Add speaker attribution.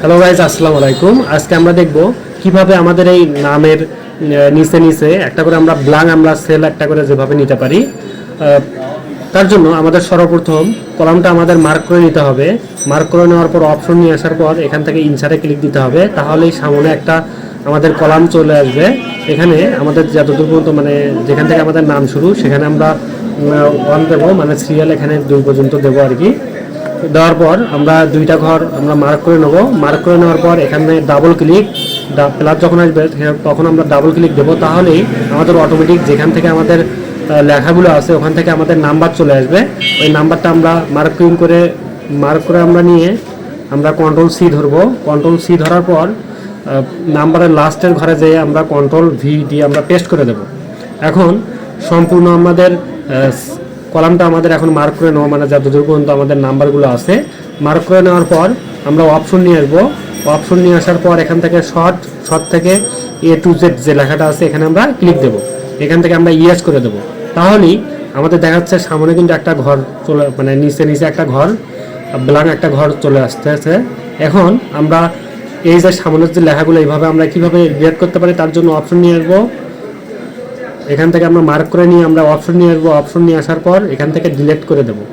Speaker 1: Hello guys, আসসালামু আলাইকুম। আজকে আমরা দেখব কিভাবে আমাদের এই নামের নিচে নিচে একটা করে আমরা ব্লাঙ্ক আমরা সেল একটা করে যেভাবে নিতে পারি। তার জন্য আমাদের সর্বপ্রথম কলামটা আমাদের মার্ক করে নিতে হবে। মার্ক করে নেওয়ার পর অপশন নিয়ে আসার পর এখান থেকে ইনসার্টে ক্লিক দিতে হবে, তাহলেই সামনে একটা আমাদের কলাম চলে আসবে। এখানে আমাদের যতদূর পর্যন্ত মানে যেখান থেকে আমাদের নাম শুরু সেখানে আমরা 1 দেবো, মানে সিরিয়াল এখানে 2 পর্যন্ত দেবো আর কি। দেওয়ার পর আমরা দুইটা ঘর আমরা মার্ক করে নেব। মার্ক করে নেওয়ার পর এখানে ডাবল ক্লিক, প্লাস যখন আসবে তখন আমরা ডাবল ক্লিক দেবো, তাহলেই আমাদের অটোমেটিক যেখান থেকে আমাদের লেখাগুলো আছে ওখান থেকে আমাদের নাম্বার চলে আসবে। ওই নাম্বারটা আমরা মার্ক করে আমরা নিয়ে আমরা কন্ট্রোল সি ধরবো। কন্ট্রোল সি ধরার পর নাম্বারের লাস্টের ঘরে যেয়ে আমরা কন্ট্রোল ভি দিয়ে আমরা পেস্ট করে দেব। এখন সম্পূর্ণ আমাদের কলামটা আমাদের এখন মার্ক করে নেওয়া, মানে যতদূর পর্যন্ত আমাদের নাম্বারগুলো আছে মার্ক করে নেওয়ার পর আমরা অপশন নিয়ে আসবো। অপশন নিয়ে আসার পর এখান থেকে শর্ট থেকে A to Z যে লেখাটা আছে এখানে আমরা ক্লিক দেব। এখান থেকে আমরা ইয়েস করে দেব, তাহলেই আমাদের দেখাচ্ছে সামনে কিন্তু একটা ঘর চলে, মানে নিচে একটা ঘর ব্ল্যাঙ্ক একটা ঘর চলে আসতেছে। এখন আমরা এই যে সামনের যে লেখাগুলো এইভাবে আমরা কিভাবে রিয়েক্ট করতে পারি তার জন্য অপশন নিয়ে আসবো। এখান থেকে আমরা মার্ক করে নিয়ে আমরা অপশন নিয়ে আসবো। অপশন নিয়ে আসার পর এখান থেকে ডিলিট করে দেবো।